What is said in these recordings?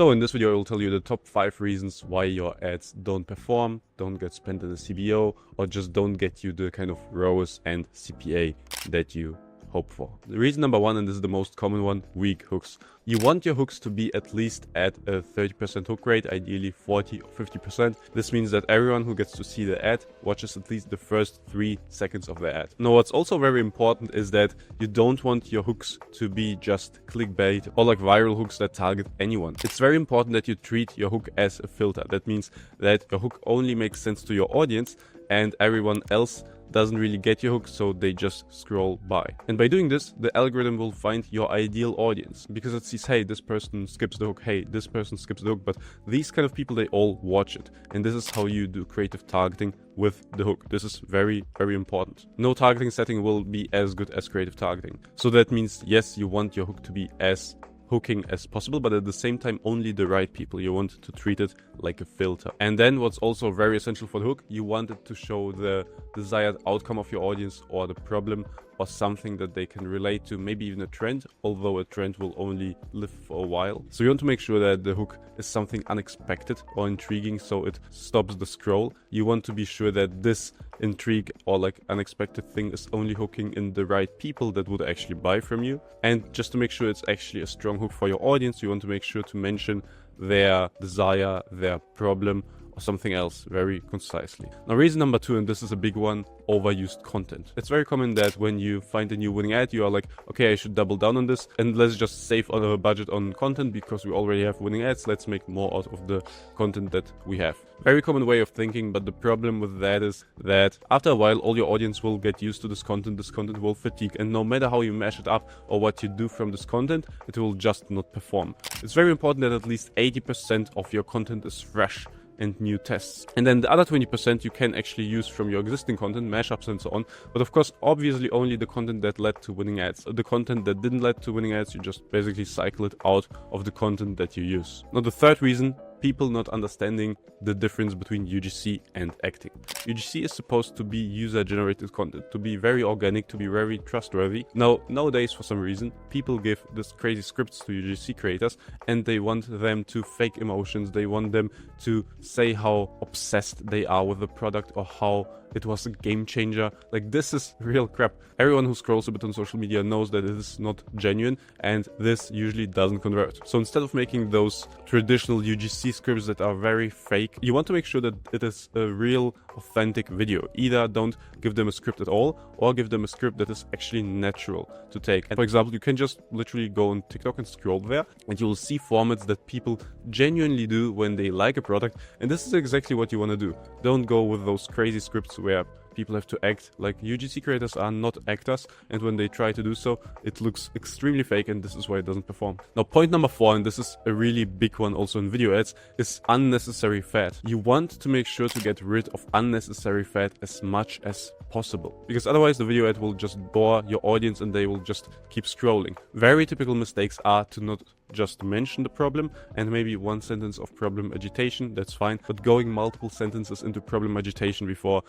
So in this video, I will tell you the top 5 reasons why your ads don't perform, don't get spent in a CBO, or just don't get you the kind of ROAS and CPA that you hope for. The reason number 1, and this is the most common one, weak hooks. You want your hooks to be at least at a 30% hook rate, ideally 40 or 50%. This means that everyone who gets to see the ad watches at least the first 3 seconds of the ad. Now, what's also very important is that you don't want your hooks to be just clickbait or like viral hooks that target anyone. It's very important that you treat your hook as a filter. That means that your hook only makes sense to your audience and everyone else doesn't really get your hook, so they just scroll by. And by doing this, the algorithm will find your ideal audience because it sees, hey, this person skips the hook, hey, this person skips the hook, but these kind of people, they all watch it. And this is how you do creative targeting with the hook. This is very, very important. No targeting setting will be as good as creative targeting. So that means, yes, you want your hook to be as hooking as possible, but at the same time only the right people. You want to treat it like a filter. And then what's also very essential for the hook, you want it to show the desired outcome of your audience or the problem or something that they can relate to, maybe even a trend, although a trend will only live for a while. So you want to make sure that the hook is something unexpected or intriguing, so it stops the scroll. You want to be sure that this intrigue or like unexpected thing is only hooking in the right people that would actually buy from you. And just to make sure it's actually a strong hook for your audience, you want to make sure to mention their desire, their problem, or something else very concisely. Now, reason number 2, and this is a big one, overused content. It's very common that when you find a new winning ad, you are like, okay, I should double down on this and let's just save on a budget on content because we already have winning ads. Let's make more out of the content that we have. Very common way of thinking, but the problem with that is that after a while, all your audience will get used to this content will fatigue, and no matter how you mash it up or what you do from this content, it will just not perform. It's very important that at least 80% of your content is fresh and new tests. And then the other 20% you can actually use from your existing content, mashups and so on. But of course, obviously only the content that led to winning ads. The content that didn't lead to winning ads, you just basically cycle it out of the content that you use. Now, the third reason, people not understanding the difference between UGC and acting. UGC is supposed to be user-generated content, to be very organic, to be very trustworthy. Now, nowadays, for some reason, people give this crazy scripts to UGC creators and they want them to fake emotions. They want them to say how obsessed they are with the product or how it was a game changer. Like, this is real crap. Everyone who scrolls a bit on social media knows that it is not genuine and this usually doesn't convert. So instead of making those traditional UGC scripts that are very fake, you want to make sure that it is a real, authentic video. Either don't give them a script at all or give them a script that is actually natural to take. And for example, you can just literally go on TikTok and scroll there and you will see formats that people genuinely do when they like a product. And this is exactly what you want to do. Don't go with those crazy scripts where people have to act. Like, UGC creators are not actors, and when they try to do so, it looks extremely fake, and this is why it doesn't perform. Now, point number 4, and this is a really big one also in video ads, is unnecessary fat. You want to make sure to get rid of unnecessary fat as much as possible, because otherwise the video ad will just bore your audience and they will just keep scrolling. Very typical mistakes are to not just mention the problem and maybe one sentence of problem agitation, that's fine, but going multiple sentences into problem agitation before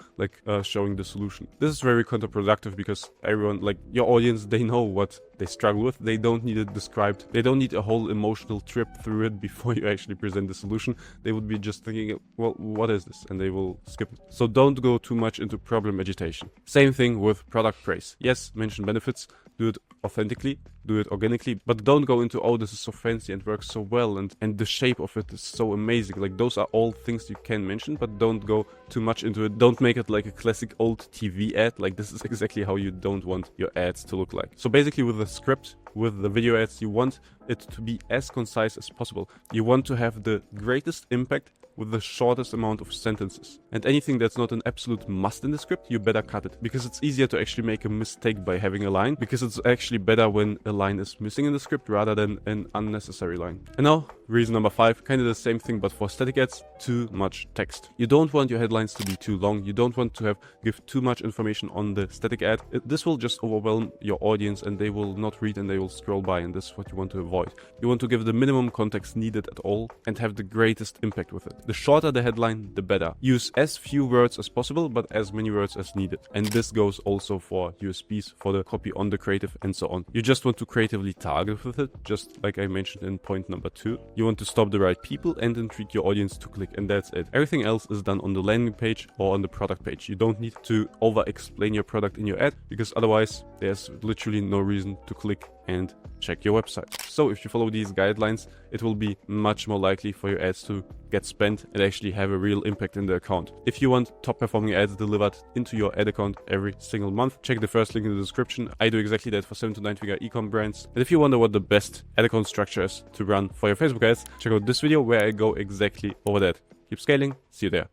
showing the solution. This is very counterproductive because everyone, like your audience, they know what they struggle with. They don't need it described. They don't need a whole emotional trip through it before you actually present the solution. They would be just thinking, well, what is this? And they will skip it. So don't go too much into problem agitation. Same thing with product praise. Yes, mention benefits, do it authentically, do it organically, but don't go into, oh, this is so fancy and works so well and the shape of it is so amazing. Like, those are all things you can mention, but don't go too much into it. Don't make it like a classic old TV ad. Like, this is exactly how you don't want your ads to look like. So basically, with the script, with the video ads, you want it to be as concise as possible. You want to have the greatest impact with the shortest amount of sentences. And anything that's not an absolute must in the script, you better cut it, because it's easier to actually make a mistake by having a line, because it's actually better when a line is missing in the script rather than an unnecessary line. And now, reason number 5, kind of the same thing but for static ads, too much text. You don't want your headlines to be too long. You don't want to give too much information on the static ad. This will just overwhelm your audience and they will not read and they will scroll by, and this is what you want to avoid. You want to give the minimum context needed at all and have the greatest impact with it. The shorter the headline, the better. Use as few words as possible, but as many words as needed. And this goes also for USPs, for the copy on the creative and so on. You just want to creatively target with it, just like I mentioned in point number 2. You You want to stop the right people and then treat your audience to click, and that's it. Everything else is done on the landing page or on the product page. You don't need to over explain your product in your ad, because otherwise there's literally no reason to click and check your website. So if you follow these guidelines, it will be much more likely for your ads to get spent and actually have a real impact in the account. If you want top performing ads delivered into your ad account every single month, check the first link in the description. I do exactly that for 7 to 9 figure ecom brands. And if you wonder what the best ad account structure is to run for your Facebook ads, check out this video where I go exactly over that. Keep scaling. See you there.